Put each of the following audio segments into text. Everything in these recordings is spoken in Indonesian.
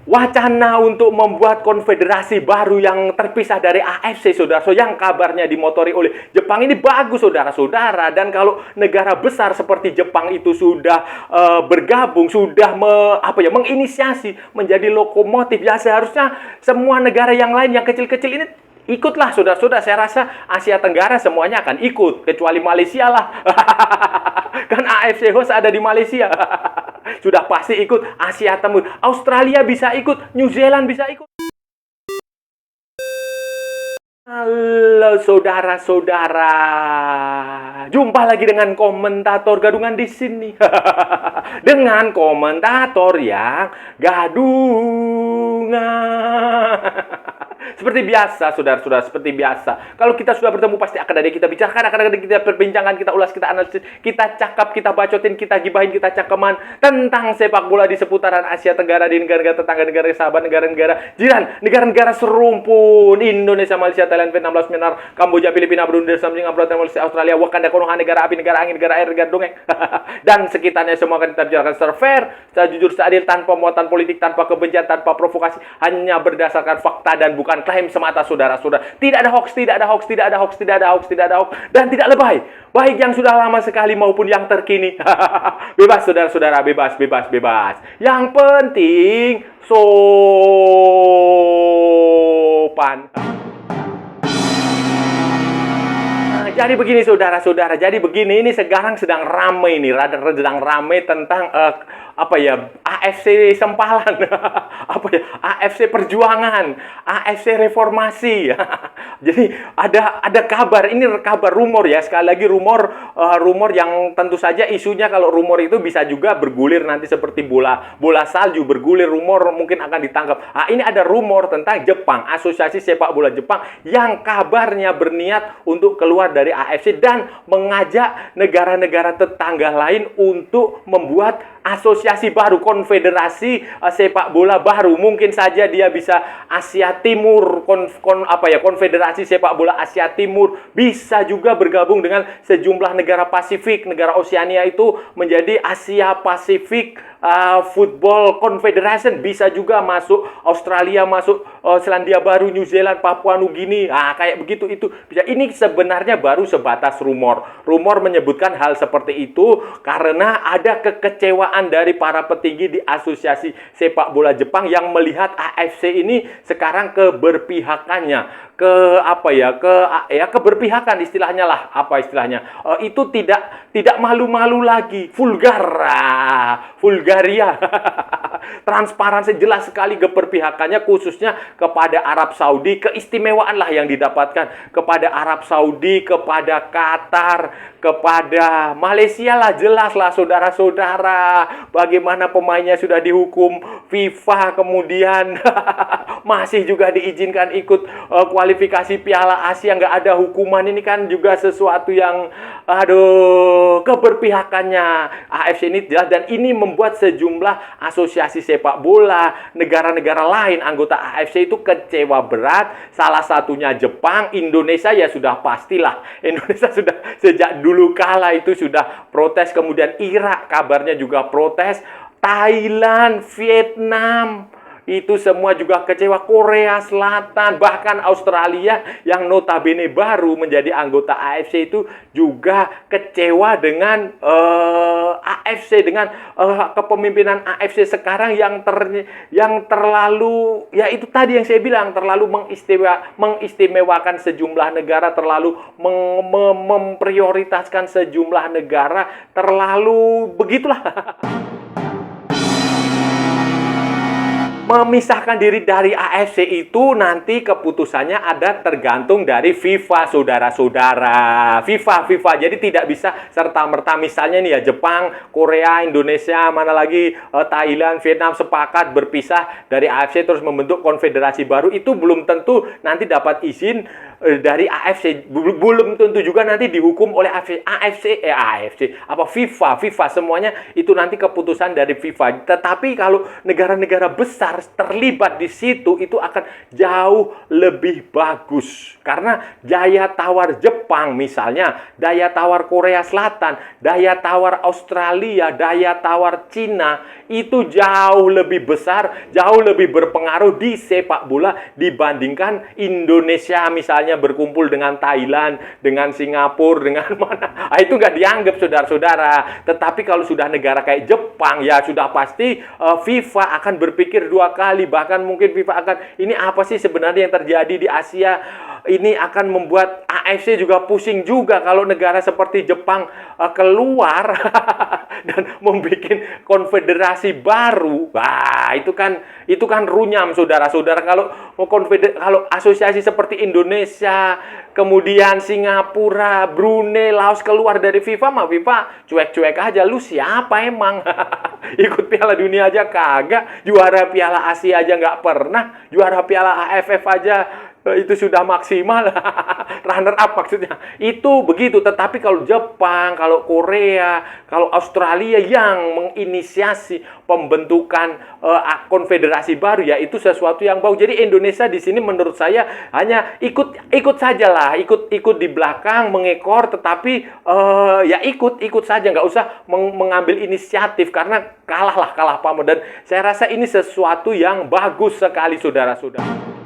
wacana untuk membuat konfederasi baru yang terpisah dari AFC, saudara. So, yang kabarnya dimotori oleh Jepang ini bagus, saudara-saudara. Dan kalau negara besar seperti Jepang itu sudah bergabung, sudah menginisiasi menjadi lokomotif, ya seharusnya semua negara yang lain yang kecil-kecil ini ikutlah, saudara-saudara. Saya rasa Asia Tenggara semuanya akan ikut, kecuali Malaysia lah. Kan AFC host ada di Malaysia. Sudah pasti ikut. Asia Timur, Australia bisa ikut, New Zealand bisa ikut. Halo saudara-saudara, jumpa lagi dengan komentator gadungan di sini. Dengan komentator yang gadungan. Seperti biasa, saudara-saudara, seperti biasa. Kalau kita sudah bertemu, pasti akan ada yang kita bicarakan, akan ada yang kita perbincangkan, kita ulas, kita analisis, kita cakap, kita bacotin, kita gibahin, kita cangkeman tentang sepak bola di seputaran Asia Tenggara, di negara-negara tetangga, negara sahabat, negara-negara jiran, negara-negara serumpun, Indonesia, Malaysia, Thailand, Vietnam, Laos, Myanmar, Kamboja, Filipina, Brunei, Singapura, Malaysia, Australia, Wakanda, Konoha, negara api, negara angin, negara air, negara dongeng, dan sekitarnya semua akan kita bicarakan secara fair, secara jujur, seadil, tanpa muatan politik, tanpa kebencian, tanpa provokasi, hanya berdasarkan fakta dan bukan klaim semata, saudara-saudara. Tidak ada hoax, tidak ada hoax, tidak ada hoax, tidak ada hoax, tidak ada hoax, dan tidak lebay. Baik yang sudah lama sekali maupun yang terkini. Bebas, saudara-saudara, bebas, bebas, bebas. Yang penting sopan. Jadi begini, saudara-saudara. Jadi begini, ini sekarang sedang ramai nih, sedang ramai tentang AFC Sempalan, AFC Perjuangan, AFC Reformasi. Jadi ada kabar, ini kabar rumor ya, sekali lagi rumor yang tentu saja isunya, kalau rumor itu bisa juga bergulir nanti seperti bola salju bergulir, rumor mungkin akan ditangkap. Ini ada rumor tentang Jepang, Asosiasi Sepak Bola Jepang yang kabarnya berniat untuk keluar dari AFC dan mengajak negara-negara tetangga lain untuk membuat asosiasi baru, konfederasi sepak bola baru. Mungkin saja dia bisa Asia Timur, konfederasi sepak bola Asia Timur, bisa juga bergabung dengan sejumlah negara Pasifik, negara Oseania itu menjadi Asia Pasifik Football Confederation, bisa juga masuk Australia, masuk Selandia Baru, New Zealand, Papua Nugini, kayak begitu itu bisa. Ini sebenarnya baru sebatas rumor. Rumor menyebutkan hal seperti itu karena ada kekecewaan dari para petinggi di Asosiasi Sepak Bola Jepang yang melihat AFC ini sekarang keberpihakannya, keberpihakan istilahnya lah, itu tidak malu-malu lagi, vulgaria. Transparansi, jelas sekali keberpihakannya, khususnya kepada Arab Saudi. Keistimewaan lah yang didapatkan kepada Arab Saudi, kepada Qatar, kepada Malaysia lah, jelas lah saudara-saudara. Bagaimana pemainnya sudah dihukum FIFA, kemudian masih juga diizinkan ikut kualifikasi Piala Asia, nggak ada hukuman. Ini kan juga sesuatu yang keberpihakannya AFC ini jelas, dan ini membuat sejumlah asosiasi sepak bola negara-negara lain anggota AFC itu kecewa berat. Salah satunya Jepang. Indonesia ya sudah pastilah, Indonesia sudah sejak dulu kala itu sudah protes, kemudian Irak kabarnya juga protes, Thailand, Vietnam itu semua juga kecewa, Korea Selatan, bahkan Australia yang notabene baru menjadi anggota AFC itu juga kecewa dengan AFC, dengan kepemimpinan AFC sekarang yang terlalu, ya itu tadi yang saya bilang, terlalu mengistimewakan sejumlah negara, terlalu memprioritaskan sejumlah negara, terlalu begitulah. Memisahkan diri dari AFC itu nanti keputusannya ada tergantung dari FIFA, saudara-saudara. FIFA. Jadi tidak bisa serta-merta, misalnya nih ya, Jepang, Korea, Indonesia, mana lagi Thailand, Vietnam sepakat berpisah dari AFC terus membentuk konfederasi baru, itu belum tentu nanti dapat izin dari AFC. Belum tentu juga nanti dihukum oleh FIFA. Semuanya itu nanti keputusan dari FIFA. Tetapi kalau negara-negara besar terlibat di situ itu akan jauh lebih bagus. Karena daya tawar Jepang misalnya, daya tawar Korea Selatan, daya tawar Australia, daya tawar Cina itu jauh lebih besar, jauh lebih berpengaruh di sepak bola dibandingkan Indonesia misalnya berkumpul dengan Thailand, dengan Singapura, dengan mana. Itu nggak dianggap saudara-saudara. Tetapi kalau sudah negara kayak Jepang, ya sudah pasti FIFA akan berpikir dua kali. Bahkan mungkin FIFA akan, ini apa sih sebenarnya yang terjadi di Asia? Ini akan membuat AFC juga pusing juga kalau negara seperti Jepang keluar dan membuat konfederasi baru. Wah, itu kan runyam saudara-saudara. Kalau asosiasi seperti Indonesia, kemudian Singapura, Brunei, Laos keluar dari FIFA, mah FIFA cuek-cuek aja. Lu siapa emang? Ikut Piala Dunia aja kagak, juara Piala Asia aja nggak pernah, juara Piala AFF aja itu sudah maksimal. Runner up maksudnya. Itu begitu. Tetapi kalau Jepang, kalau Korea, kalau Australia yang menginisiasi pembentukan konfederasi baru, ya itu sesuatu yang bagus. Jadi Indonesia di sini menurut saya hanya ikut sajalah, ikut di belakang mengekor, tetapi ya ikut saja, nggak usah mengambil inisiatif karena kalah pamor. Dan saya rasa ini sesuatu yang bagus sekali saudara-saudara.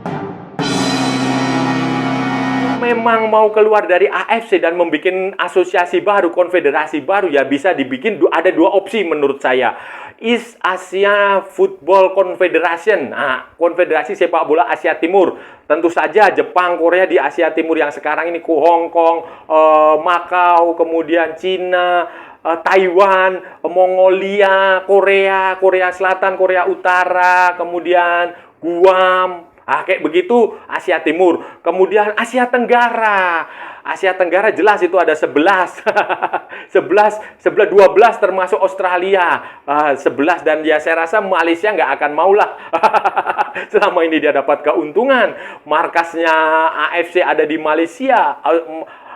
Memang mau keluar dari AFC dan membuat asosiasi baru, konfederasi baru, ya bisa dibikin, ada dua opsi menurut saya. East Asia Football Confederation, konfederasi sepak bola Asia Timur. Tentu saja Jepang, Korea di Asia Timur yang sekarang ini, Hong Kong, Makau, kemudian Cina, Taiwan, Mongolia, Korea Selatan, Korea Utara, kemudian Guam. Kayak begitu Asia Timur. Kemudian Asia Tenggara. Asia Tenggara jelas itu ada 11. 12 termasuk Australia. 11 dan ya saya rasa Malaysia nggak akan maulah. Selama ini dia dapat keuntungan. Markasnya AFC ada di Malaysia.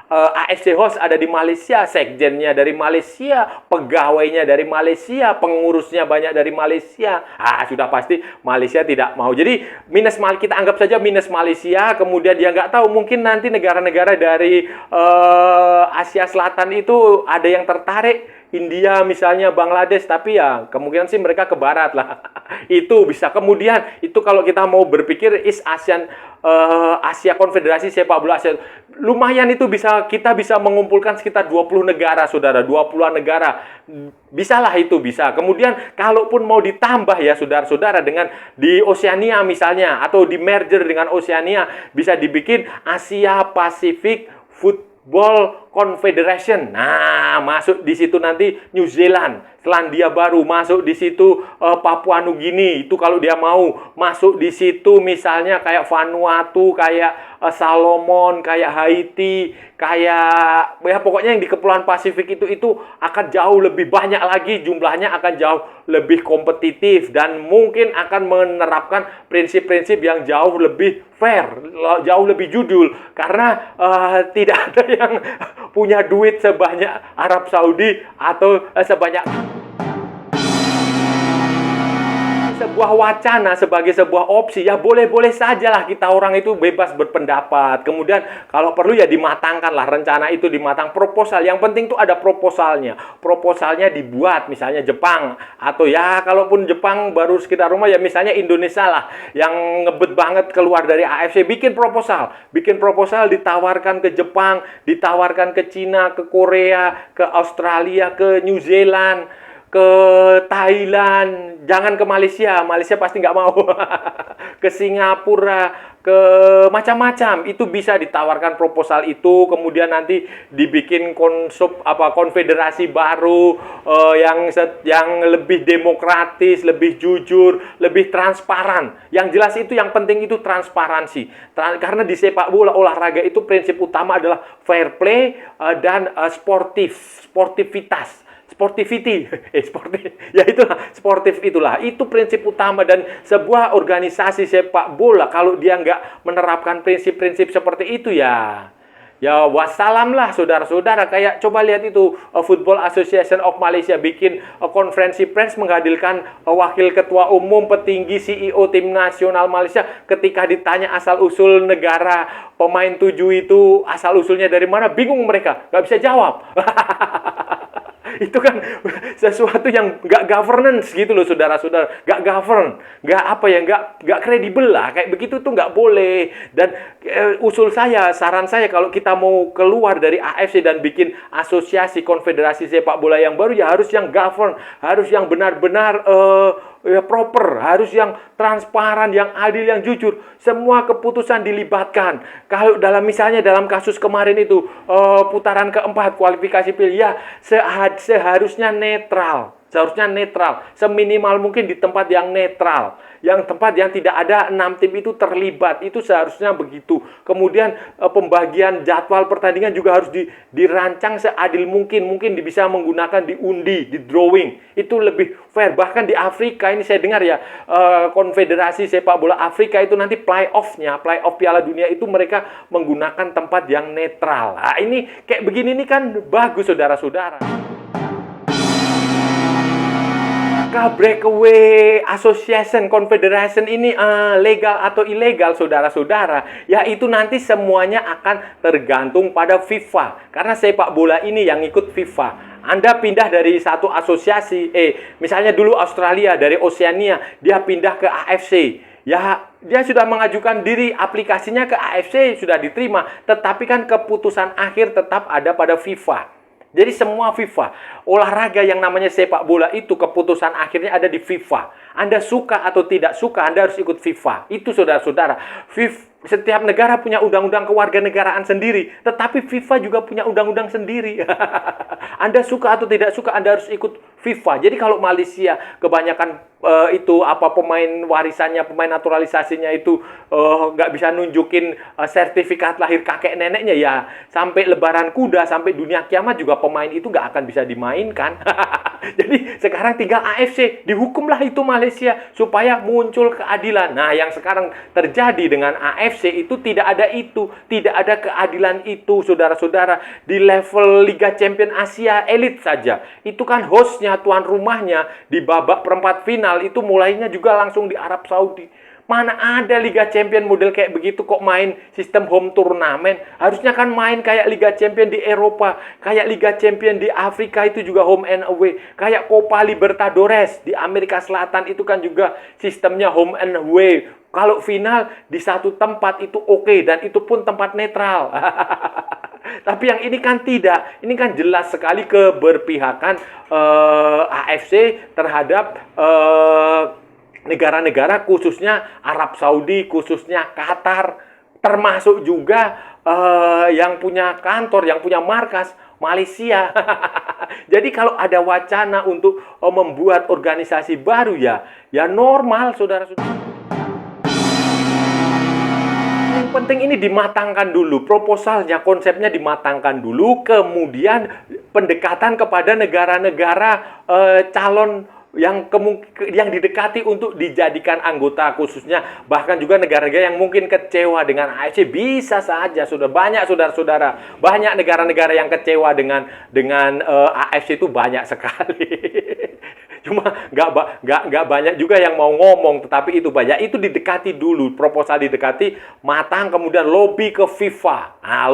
AFC host ada di Malaysia, sekjennya dari Malaysia, pegawainya dari Malaysia, pengurusnya banyak dari Malaysia. Sudah pasti Malaysia tidak mau. Jadi kita anggap saja minus Malaysia. Kemudian dia nggak tahu, mungkin nanti negara-negara dari Asia Selatan itu ada yang tertarik. India misalnya, Bangladesh, tapi ya kemungkinan sih mereka ke barat lah. Itu bisa. Kemudian itu kalau kita mau berpikir Asia Konfederasi Sepak Bola Asia, lumayan itu kita bisa mengumpulkan sekitar 20 negara, saudara, 20-an negara. Bisalah itu bisa. Kemudian kalaupun mau ditambah ya saudara-saudara dengan di Oceania misalnya, atau di merger dengan Oceania, bisa dibikin Asia Pacific Football Confederation. Masuk di situ nanti New Zealand, Selandia Baru, masuk di situ Papua Nugini. Itu kalau dia mau masuk di situ misalnya kayak Vanuatu, kayak Salomon, kayak Haiti, kayak ya pokoknya yang di Kepulauan Pasifik itu akan jauh lebih banyak lagi, jumlahnya akan jauh lebih kompetitif dan mungkin akan menerapkan prinsip-prinsip yang jauh lebih fair, jauh lebih jujur, karena tidak ada yang punya duit sebanyak Arab Saudi atau sebanyak sebuah wacana, sebagai sebuah opsi, ya boleh-boleh sajalah kita orang itu bebas berpendapat. Kemudian kalau perlu ya dimatangkanlah rencana itu, dimatang proposal. Yang penting tuh ada proposalnya. Proposalnya dibuat misalnya Jepang, atau ya kalaupun Jepang baru sekitar rumah ya misalnya Indonesia lah yang ngebet banget keluar dari AFC, bikin proposal ditawarkan ke Jepang, ditawarkan ke Cina, ke Korea, ke Australia, ke New Zealand, ke Thailand, jangan ke Malaysia pasti nggak mau. Ke Singapura, ke macam-macam, itu bisa ditawarkan proposal itu, kemudian nanti dibikin konfederasi baru yang lebih demokratis, lebih jujur, lebih transparan. Yang jelas itu, yang penting itu transparansi. Karena di sepak bola olahraga itu prinsip utama adalah fair play dan sportivitas. Sportif itulah. Itu prinsip utama, dan sebuah organisasi sepak bola kalau dia nggak menerapkan prinsip-prinsip seperti itu ya ya wassalam lah saudara-saudara. Kayak coba lihat itu Football Association of Malaysia bikin konferensi pers menghadirkan wakil ketua umum, petinggi, CEO tim nasional Malaysia. Ketika ditanya asal usul negara pemain 7 itu asal usulnya dari mana, bingung mereka, nggak bisa jawab. Itu kan sesuatu yang nggak governance gitu loh saudara-saudara, nggak govern, nggak apa ya, nggak kredibel lah, kayak begitu tuh nggak boleh. Dan saran saya kalau kita mau keluar dari AFC dan bikin asosiasi konfederasi sepak bola yang baru, ya harus yang govern, harus yang benar-benar ya proper, harus yang transparan, yang adil, yang jujur. Semua keputusan dilibatkan. Kalau misalnya dalam kasus kemarin itu putaran keempat kualifikasi pilih, ya seharusnya netral. Seharusnya netral, seminimal mungkin di tempat yang netral, yang tempat yang tidak ada 6 tim itu terlibat, itu seharusnya begitu. Kemudian pembagian jadwal pertandingan juga harus dirancang seadil mungkin bisa menggunakan diundi, di drawing, itu lebih fair. Bahkan di Afrika ini saya dengar ya, konfederasi sepak bola Afrika itu nanti playoff Piala Dunia itu mereka menggunakan tempat yang netral. Nah, ini kayak begini ini kan bagus saudara-saudara. Breakaway association, confederation ini legal atau ilegal saudara-saudara, ya itu nanti semuanya akan tergantung pada FIFA. Karena sepak bola ini yang ikut FIFA. Anda pindah dari satu asosiasi, misalnya dulu Australia dari Oceania, dia pindah ke AFC. Ya, dia sudah mengajukan diri, aplikasinya ke AFC sudah diterima, tetapi kan keputusan akhir tetap ada pada FIFA. Jadi semua FIFA, olahraga yang namanya sepak bola itu keputusan akhirnya ada di FIFA. Anda suka atau tidak suka, Anda harus ikut FIFA. Itu saudara-saudara. Setiap negara punya undang-undang kewarganegaraan sendiri, tetapi FIFA juga punya undang-undang sendiri. Anda suka atau tidak suka, Anda harus ikut FIFA. Jadi kalau Malaysia kebanyakan pemain warisannya, pemain naturalisasinya itu nggak bisa nunjukin sertifikat lahir kakek neneknya, ya sampai lebaran kuda, sampai dunia kiamat juga pemain itu nggak akan bisa dimainkan. Jadi sekarang tinggal AFC, dihukumlah itu Malaysia supaya muncul keadilan. Nah, yang sekarang terjadi dengan AFC itu tidak ada keadilan itu, saudara-saudara. Di level Liga Champion Asia elit saja, itu kan hostnya, tuan rumahnya di babak perempat final itu mulainya juga langsung di Arab Saudi. Mana ada Liga Champion model kayak begitu kok main sistem home turnamen. Harusnya kan main kayak Liga Champion di Eropa, kayak Liga Champion di Afrika itu juga home and away, kayak Copa Libertadores di Amerika Selatan itu kan juga sistemnya home and away. Kalau final di satu tempat itu oke, dan itu pun tempat netral. Tapi yang ini kan tidak. Ini kan jelas sekali keberpihakan AFC terhadap negara-negara, khususnya Arab Saudi, khususnya Qatar, termasuk juga yang punya kantor, yang punya markas, Malaysia. Jadi kalau ada wacana untuk membuat organisasi baru, ya normal, saudara-saudara. Yang penting ini dimatangkan dulu, proposalnya, konsepnya dimatangkan dulu, kemudian pendekatan kepada negara-negara calon yang didekati untuk dijadikan anggota, khususnya bahkan juga negara-negara yang mungkin kecewa dengan AFC. Bisa saja, sudah banyak saudara-saudara, banyak negara-negara yang kecewa dengan AFC itu banyak sekali. Cuma nggak banyak juga yang mau ngomong, tetapi itu banyak. Itu didekati dulu, proposal didekati matang, kemudian lobby ke FIFA. Nah,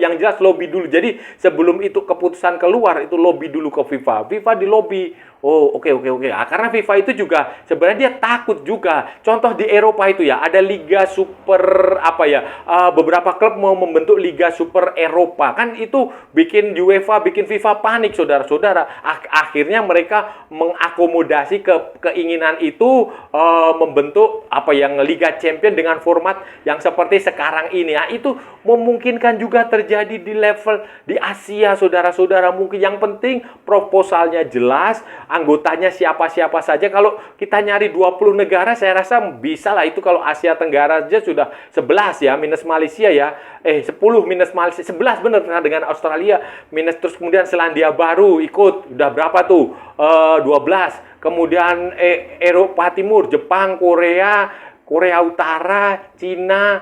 yang jelas lobby dulu. Jadi sebelum itu keputusan keluar, itu lobby dulu ke FIFA. FIFA di lobby. Oh, oke. Karena FIFA itu juga sebenarnya dia takut juga. Contoh di Eropa itu ya, ada Liga Super beberapa klub mau membentuk Liga Super Eropa. Kan itu bikin UEFA, bikin FIFA panik, saudara-saudara. Akhirnya mereka mengakomodasi keinginan itu, membentuk Liga Champion dengan format yang seperti sekarang ini. Nah, itu memungkinkan juga terjadi di level di Asia, saudara-saudara. Mungkin yang penting proposalnya jelas, anggotanya siapa-siapa saja. Kalau kita nyari 20 negara, saya rasa bisa lah itu. Kalau Asia Tenggara aja sudah 11 ya, minus Malaysia ya. 10 minus Malaysia, 11 bener dengan Australia minus, terus kemudian Selandia Baru ikut, udah berapa tuh? 12. Kemudian Eropa Timur, Jepang, Korea Utara, Cina,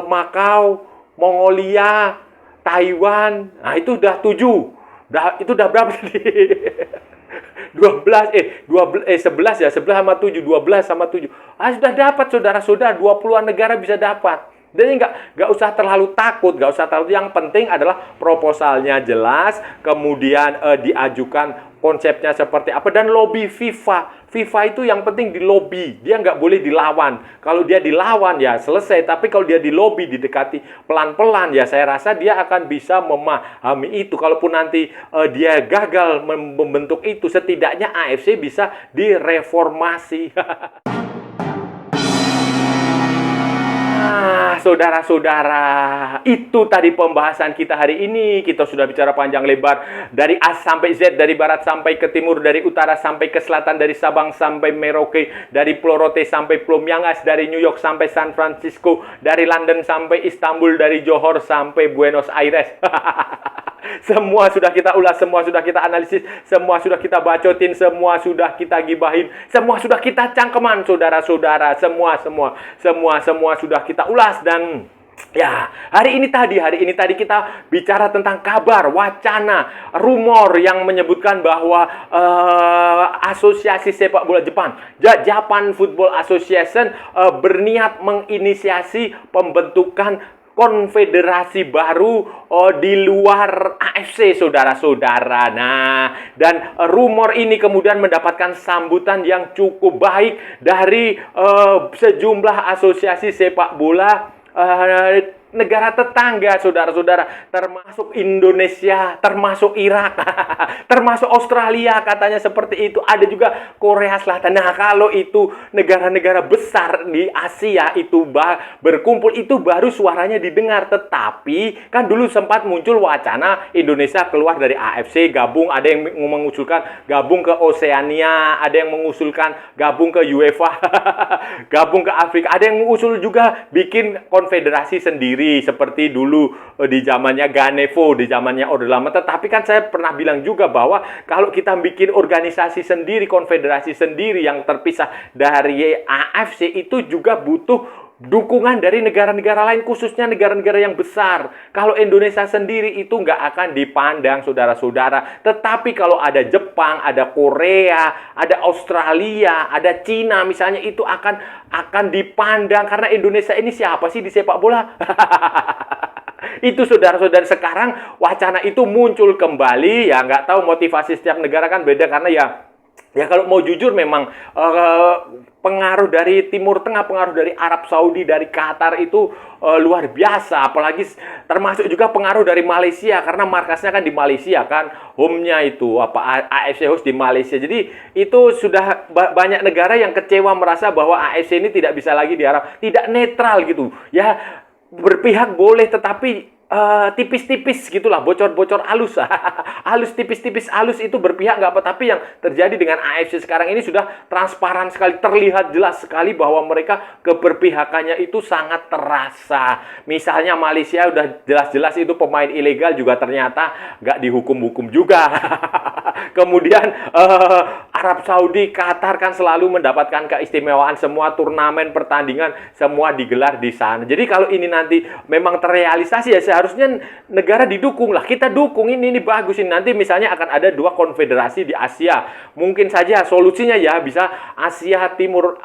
Makau, Mongolia, Taiwan. Nah, itu udah 7. Itu udah berapa tadi? 12, 11 ya, 11 sama 7, 12 sama 7. Sudah dapat saudara-saudara, 20-an negara bisa dapat. Jadi nggak usah terlalu takut, nggak usah terlalu. Yang penting adalah proposalnya jelas, kemudian diajukan konsepnya seperti apa, dan lobby FIFA. FIFA itu yang penting di lobby, dia nggak boleh dilawan. Kalau dia dilawan ya selesai, tapi kalau dia di lobby, didekati pelan-pelan, ya saya rasa dia akan bisa memahami itu. Kalaupun nanti dia gagal membentuk itu, setidaknya AFC bisa direformasi. Saudara-saudara, itu tadi pembahasan kita hari ini. Kita sudah bicara panjang lebar dari A sampai Z, dari barat sampai ke timur, dari utara sampai ke selatan, dari Sabang sampai Merauke, dari Pulau Rote sampai Pulau Miangas, dari New York sampai San Francisco, dari London sampai Istanbul, dari Johor sampai Buenos Aires. Semua sudah kita ulas, semua sudah kita analisis, semua sudah kita bacotin, semua sudah kita gibahin, semua sudah kita cangkeman, saudara-saudara. Semua sudah kita ulas. Dan ya, hari ini tadi kita bicara tentang kabar, wacana, rumor yang menyebutkan bahwa Asosiasi Sepak Bola Jepang, Japan Football Association, berniat menginisiasi pembentukan konfederasi baru di luar AFC, saudara-saudara. Nah, dan rumor ini kemudian mendapatkan sambutan yang cukup baik dari sejumlah asosiasi sepak bola negara tetangga, saudara-saudara, termasuk Indonesia, termasuk Irak, termasuk Australia, katanya seperti itu. Ada juga Korea Selatan. Nah, kalau itu negara-negara besar di Asia itu berkumpul, itu baru suaranya didengar. Tetapi kan dulu sempat muncul wacana Indonesia keluar dari AFC, gabung. Ada yang mengusulkan gabung ke Oceania, ada yang mengusulkan gabung ke UEFA, gabung ke Afrika. Ada yang mengusul juga bikin konfederasi sendiri, seperti dulu di zamannya Ganevo, di zamannya Orde Lama. Tetapi kan saya pernah bilang juga bahwa kalau kita bikin organisasi sendiri, konfederasi sendiri yang terpisah dari AFC, itu juga butuh dukungan dari negara-negara lain, khususnya negara-negara yang besar. Kalau Indonesia sendiri itu nggak akan dipandang, saudara-saudara. Tetapi kalau ada Jepang, ada Korea, ada Australia, ada Cina misalnya, itu akan dipandang. Karena Indonesia ini siapa sih di sepak bola? Itu saudara-saudara, sekarang wacana itu muncul kembali. Ya nggak tahu, motivasi setiap negara kan beda. Karena ya kalau mau jujur memang pengaruh dari Timur Tengah, pengaruh dari Arab Saudi, dari Qatar itu luar biasa. Apalagi termasuk juga pengaruh dari Malaysia, karena markasnya kan di Malaysia kan, home-nya itu AFC host di Malaysia. Jadi itu sudah banyak negara yang kecewa, merasa bahwa AFC ini tidak bisa lagi diharap, tidak netral gitu. Ya berpihak boleh, tetapi tipis-tipis gitulah, bocor-bocor halus. Halus, tipis-tipis halus itu berpihak nggak apa. Tapi yang terjadi dengan AFC sekarang ini sudah transparan sekali, terlihat jelas sekali bahwa mereka keberpihakannya itu sangat terasa. Misalnya Malaysia udah jelas-jelas itu pemain ilegal juga ternyata nggak dihukum-hukum juga. Kemudian Arab Saudi, Qatar kan selalu mendapatkan keistimewaan, semua turnamen, pertandingan semua digelar di sana. Jadi kalau ini nanti memang terrealisasi, ya seharusnya negara didukung lah. Kita dukung ini bagus ini. Nanti misalnya akan ada 2 konfederasi di Asia. Mungkin saja solusinya ya bisa Asia Timur,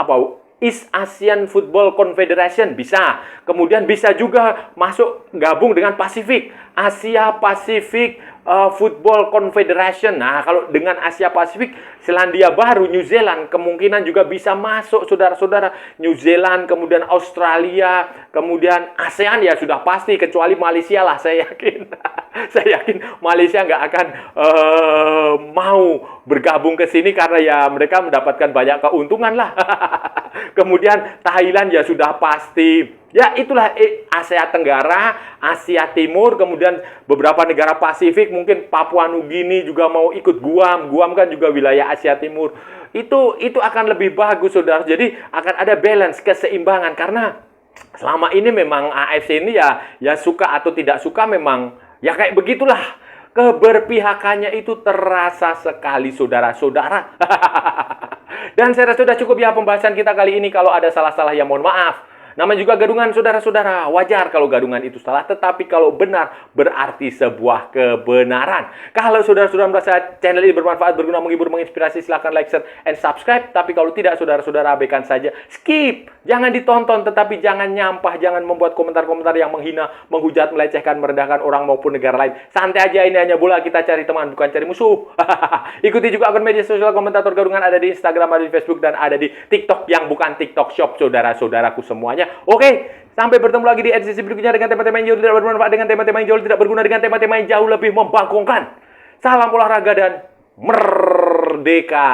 East Asian Football Confederation bisa. Kemudian bisa juga masuk gabung dengan Pasifik, Asia Pacific Football Confederation. Nah, kalau dengan Asia Pasifik, Selandia Baru, New Zealand kemungkinan juga bisa masuk, saudara-saudara. New Zealand, kemudian Australia, kemudian ASEAN ya sudah pasti, kecuali Malaysia lah, saya yakin. Saya yakin Malaysia nggak akan mau bergabung ke sini karena ya mereka mendapatkan banyak keuntungan lah. Kemudian Thailand ya sudah pasti. Ya itulah Asia Tenggara, Asia Timur, kemudian beberapa negara Pasifik, mungkin Papua Nugini juga mau ikut, Guam. Guam kan juga wilayah Asia Timur. Itu akan lebih bagus, saudara. Jadi akan ada balance, keseimbangan. Karena selama ini memang AFC ini ya suka atau tidak suka, memang ya kayak begitulah. Keberpihakannya itu terasa sekali, saudara-saudara. Dan saya rasa sudah cukup ya pembahasan kita kali ini. Kalau ada salah-salah ya mohon maaf. Namanya juga gadungan, saudara-saudara. Wajar kalau gadungan itu salah, tetapi kalau benar berarti sebuah kebenaran. Kalau saudara-saudara merasa channel ini bermanfaat, berguna, menghibur, menginspirasi, silahkan like, share, and subscribe. Tapi kalau tidak, saudara-saudara abaikan saja. Skip. Jangan ditonton, tetapi jangan nyampah, jangan membuat komentar-komentar yang menghina, menghujat, melecehkan, merendahkan orang maupun negara lain. Santai aja, ini hanya bola, kita cari teman, bukan cari musuh. Ikuti juga akun media sosial komentator gadungan, ada di Instagram, ada di Facebook, dan ada di TikTok yang bukan TikTok Shop, saudara-saudaraku semuanya. Oke, sampai bertemu lagi di edisi berikutnya dengan tema-tema yang jauh tidak bermanfaat, dengan tema-tema yang jauh tidak berguna, dengan tema-tema yang jauh lebih membangkongkan. Salam olahraga dan merdeka.